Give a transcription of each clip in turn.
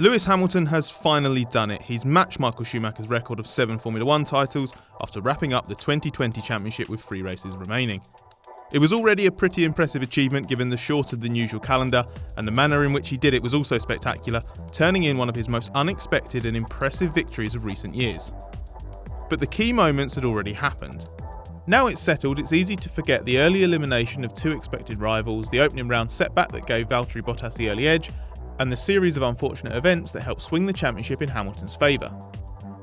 Lewis Hamilton has finally done it. He's matched Michael Schumacher's record of 7 Formula 1 titles after wrapping up the 2020 championship with 3 races remaining. It was already a pretty impressive achievement given the shorter than usual calendar, and the manner in which he did it was also spectacular, turning in one of his most unexpected and impressive victories of recent years. But the key moments had already happened. Now it's settled, it's easy to forget the early elimination of 2 expected rivals, the opening round setback that gave Valtteri Bottas the early edge, and the series of unfortunate events that helped swing the championship in Hamilton's favour.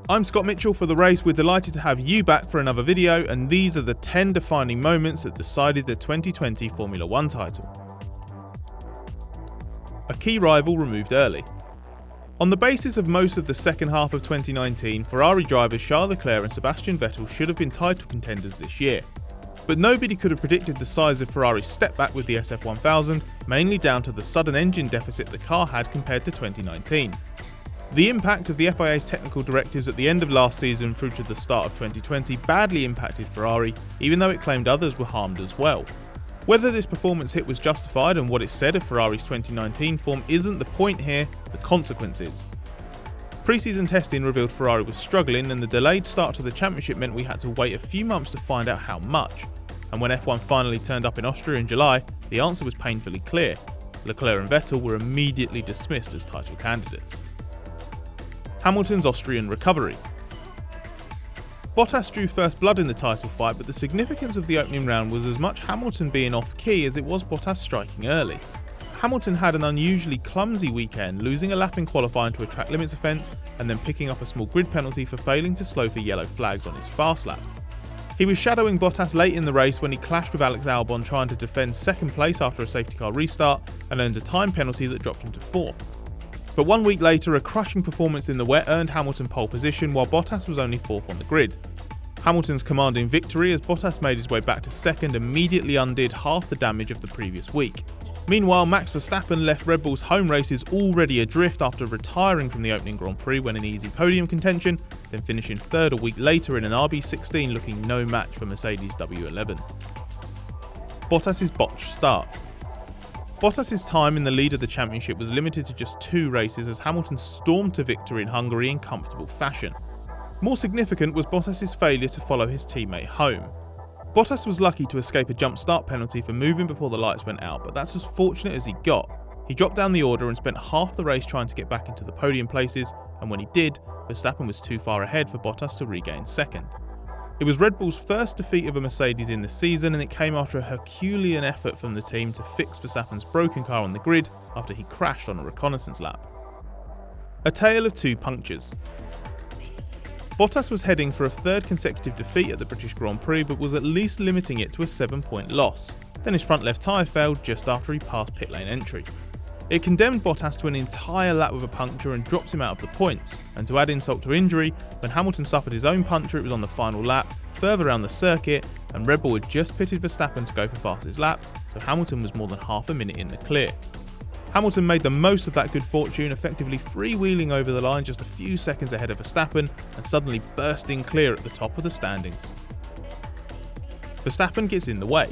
I'm Scott Mitchell for The Race. We're delighted to have you back for another video, and these are the 10 defining moments that decided the 2020 Formula 1 title. A key rival removed early. On the basis of most of the second half of 2019, Ferrari drivers Charles Leclerc and Sebastian Vettel should have been title contenders this year. But nobody could have predicted the size of Ferrari's step back with the SF1000, mainly down to the sudden engine deficit the car had compared to 2019. The impact of the FIA's technical directives at the end of last season through to the start of 2020 badly impacted Ferrari, even though it claimed others were harmed as well. Whether this performance hit was justified and what it said of Ferrari's 2019 form isn't the point here, the consequence is. Pre-season testing revealed Ferrari was struggling, and the delayed start to the championship meant we had to wait a few months to find out how much. And when F1 finally turned up in Austria in July, the answer was painfully clear. Leclerc and Vettel were immediately dismissed as title candidates. Hamilton's Austrian recovery. Bottas drew first blood in the title fight, but the significance of the opening round was as much Hamilton being off-key as it was Bottas striking early. Hamilton had an unusually clumsy weekend, losing a lap in qualifying to a track limits offence and then picking up a small grid penalty for failing to slow for yellow flags on his fast lap. He was shadowing Bottas late in the race when he clashed with Alex Albon trying to defend second place after a safety car restart and earned a time penalty that dropped him to 4th. But 1 week later, a crushing performance in the wet earned Hamilton pole position while Bottas was only 4th on the grid. Hamilton's commanding victory as Bottas made his way back to 2nd immediately undid half the damage of the previous week. Meanwhile, Max Verstappen left Red Bull's home races already adrift after retiring from the opening Grand Prix when in easy podium contention, then finishing 3rd a week later in an RB16 looking no match for Mercedes W11. Bottas's botched start. Bottas's time in the lead of the championship was limited to just 2 races as Hamilton stormed to victory in Hungary in comfortable fashion. More significant was Bottas's failure to follow his teammate home. Bottas was lucky to escape a jump start penalty for moving before the lights went out, but that's as fortunate as he got. He dropped down the order and spent half the race trying to get back into the podium places, and when he did, Verstappen was too far ahead for Bottas to regain 2nd. It was Red Bull's first defeat of a Mercedes in the season, and it came after a Herculean effort from the team to fix Verstappen's broken car on the grid after he crashed on a reconnaissance lap. A tale of 2 punctures. Bottas was heading for a 3rd consecutive defeat at the British Grand Prix, but was at least limiting it to a 7-point loss. Then his front left tyre failed just after he passed pit lane entry. It condemned Bottas to an entire lap with a puncture and dropped him out of the points. And to add insult to injury, when Hamilton suffered his own puncture, it was on the final lap, further around the circuit, and Red Bull had just pitted Verstappen to go for fastest lap, so Hamilton was more than half a minute in the clear. Hamilton made the most of that good fortune, effectively freewheeling over the line just a few seconds ahead of Verstappen and suddenly bursting clear at the top of the standings. Verstappen gets in the way.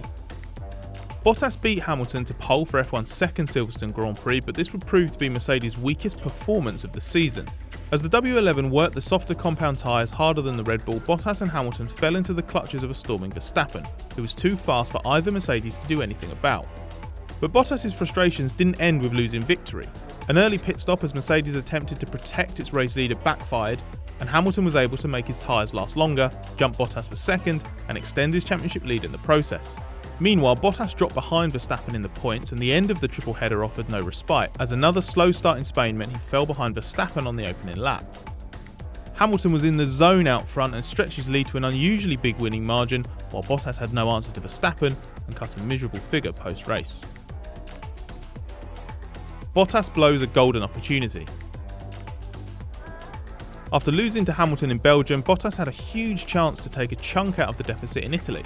Bottas beat Hamilton to pole for F1's 2nd Silverstone Grand Prix, but this would prove to be Mercedes' weakest performance of the season. As the W11 worked the softer compound tyres harder than the Red Bull, Bottas and Hamilton fell into the clutches of a storming Verstappen, who was too fast for either Mercedes to do anything about. But Bottas' frustrations didn't end with losing victory. An early pit stop as Mercedes attempted to protect its race leader backfired, and Hamilton was able to make his tyres last longer, jump Bottas for 2nd, and extend his championship lead in the process. Meanwhile, Bottas dropped behind Verstappen in the points, and the end of the triple header offered no respite, as another slow start in Spain meant he fell behind Verstappen on the opening lap. Hamilton was in the zone out front and stretched his lead to an unusually big winning margin, while Bottas had no answer to Verstappen and cut a miserable figure post-race. Bottas blows a golden opportunity. After losing to Hamilton in Belgium, Bottas had a huge chance to take a chunk out of the deficit in Italy.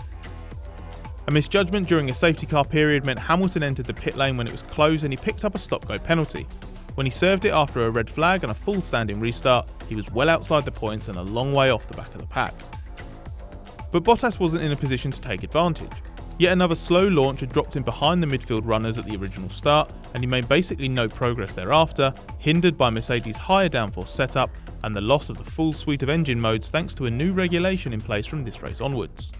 A misjudgment during a safety car period meant Hamilton entered the pit lane when it was closed and he picked up a stop-go penalty. When he served it after a red flag and a full standing restart, he was well outside the points and a long way off the back of the pack. But Bottas wasn't in a position to take advantage. Yet another slow launch had dropped him behind the midfield runners at the original start, and he made basically no progress thereafter, hindered by Mercedes' higher downforce setup and the loss of the full suite of engine modes thanks to a new regulation in place from this race onwards.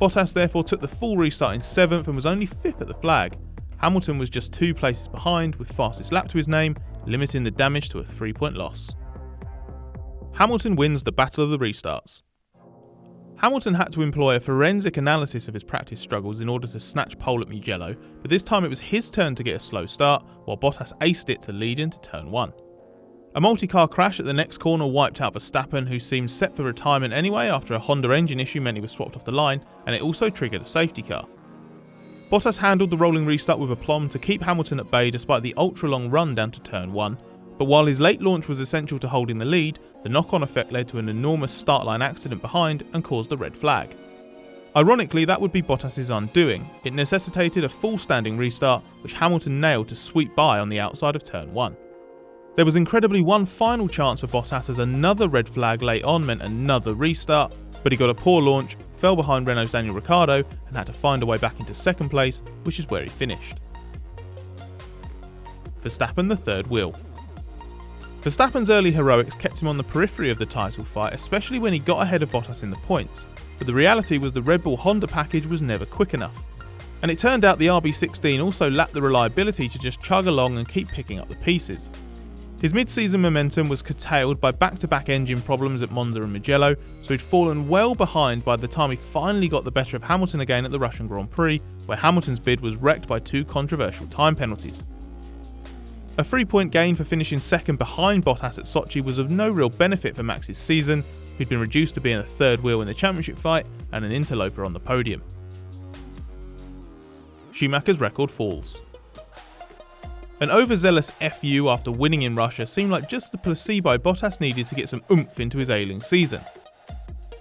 Bottas therefore took the full restart in 7th and was only 5th at the flag. Hamilton was just 2 places behind with fastest lap to his name, limiting the damage to a 3-point loss. Hamilton wins the Battle of the Restarts. Hamilton had to employ a forensic analysis of his practice struggles in order to snatch pole at Mugello, but this time it was his turn to get a slow start, while Bottas aced it to lead into turn 1. A multi-car crash at the next corner wiped out Verstappen, who seemed set for retirement anyway after a Honda engine issue meant he was swapped off the line, and it also triggered a safety car. Bottas handled the rolling restart with aplomb to keep Hamilton at bay despite the ultra-long run down to turn 1, but while his late launch was essential to holding the lead, the knock-on effect led to an enormous start line accident behind and caused a red flag. Ironically, that would be Bottas's undoing. It necessitated a full standing restart, which Hamilton nailed to sweep by on the outside of turn 1. There was incredibly one final chance for Bottas as another red flag late on meant another restart, but he got a poor launch, fell behind Renault's Daniel Ricciardo and had to find a way back into 2nd place, which is where he finished. Verstappen the third wheel. Verstappen's early heroics kept him on the periphery of the title fight, especially when he got ahead of Bottas in the points, but the reality was the Red Bull Honda package was never quick enough. And it turned out the RB16 also lacked the reliability to just chug along and keep picking up the pieces. His mid-season momentum was curtailed by back-to-back engine problems at Monza and Mugello, so he'd fallen well behind by the time he finally got the better of Hamilton again at the Russian Grand Prix, where Hamilton's bid was wrecked by 2 controversial time penalties. A 3-point gain for finishing 2nd behind Bottas at Sochi was of no real benefit for Max's season, who'd been reduced to being a 3rd wheel in the championship fight and an interloper on the podium. Schumacher's record falls. An overzealous FU after winning in Russia seemed like just the placebo Bottas needed to get some oomph into his ailing season.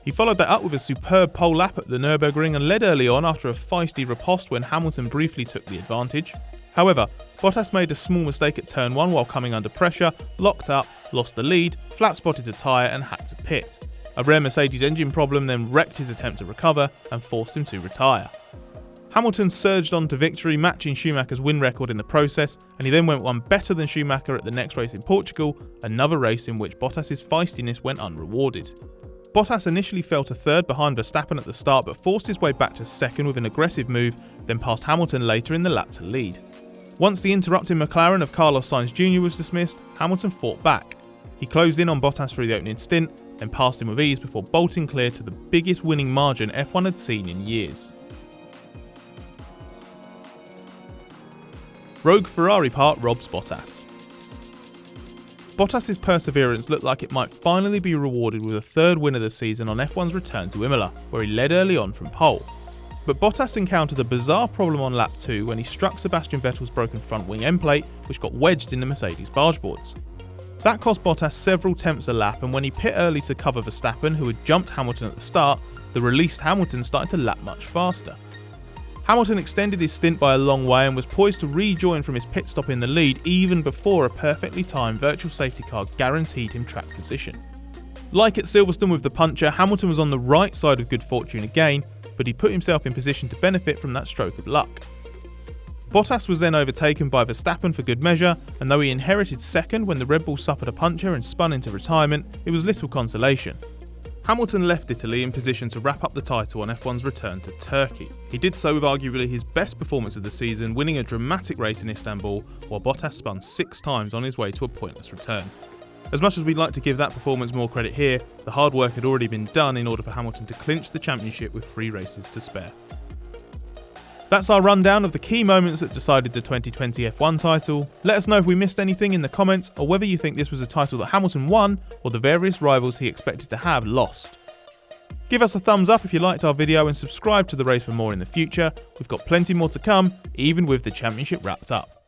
He followed that up with a superb pole lap at the Nürburgring and led early on after a feisty riposte when Hamilton briefly took the advantage. However, Bottas made a small mistake at turn 1 while coming under pressure, locked up, lost the lead, flat spotted a tyre and had to pit. A rare Mercedes engine problem then wrecked his attempt to recover and forced him to retire. Hamilton surged on to victory, matching Schumacher's win record in the process, and he then went one better than Schumacher at the next race in Portugal, another race in which Bottas's feistiness went unrewarded. Bottas initially fell to 3rd behind Verstappen at the start but forced his way back to 2nd with an aggressive move, then passed Hamilton later in the lap to lead. Once the interrupting McLaren of Carlos Sainz Jr. was dismissed, Hamilton fought back. He closed in on Bottas through the opening stint, then passed him with ease before bolting clear to the biggest winning margin F1 had seen in years. Rogue Ferrari part robs Bottas. Bottas's perseverance looked like it might finally be rewarded with a 3rd win of the season on F1's return to Imola, where he led early on from pole. But Bottas encountered a bizarre problem on lap 2 when he struck Sebastian Vettel's broken front wing end plate, which got wedged in the Mercedes barge boards. That cost Bottas several tenths a lap, and when he pit early to cover Verstappen, who had jumped Hamilton at the start, the released Hamilton started to lap much faster. Hamilton extended his stint by a long way and was poised to rejoin from his pit stop in the lead even before a perfectly timed virtual safety car guaranteed him track position. Like at Silverstone with the puncher, Hamilton was on the right side of good fortune again, but he put himself in position to benefit from that stroke of luck. Bottas was then overtaken by Verstappen for good measure, and though he inherited 2nd when the Red Bull suffered a puncture and spun into retirement, it was little consolation. Hamilton left Italy in position to wrap up the title on F1's return to Turkey. He did so with arguably his best performance of the season, winning a dramatic race in Istanbul, while Bottas spun 6 times on his way to a pointless return. As much as we'd like to give that performance more credit here, the hard work had already been done in order for Hamilton to clinch the championship with 3 races to spare. That's our rundown of the key moments that decided the 2020 F1 title. Let us know if we missed anything in the comments, or whether you think this was a title that Hamilton won or the various rivals he expected to have lost. Give us a thumbs up if you liked our video and subscribe to the race for more in the future. We've got plenty more to come, even with the championship wrapped up.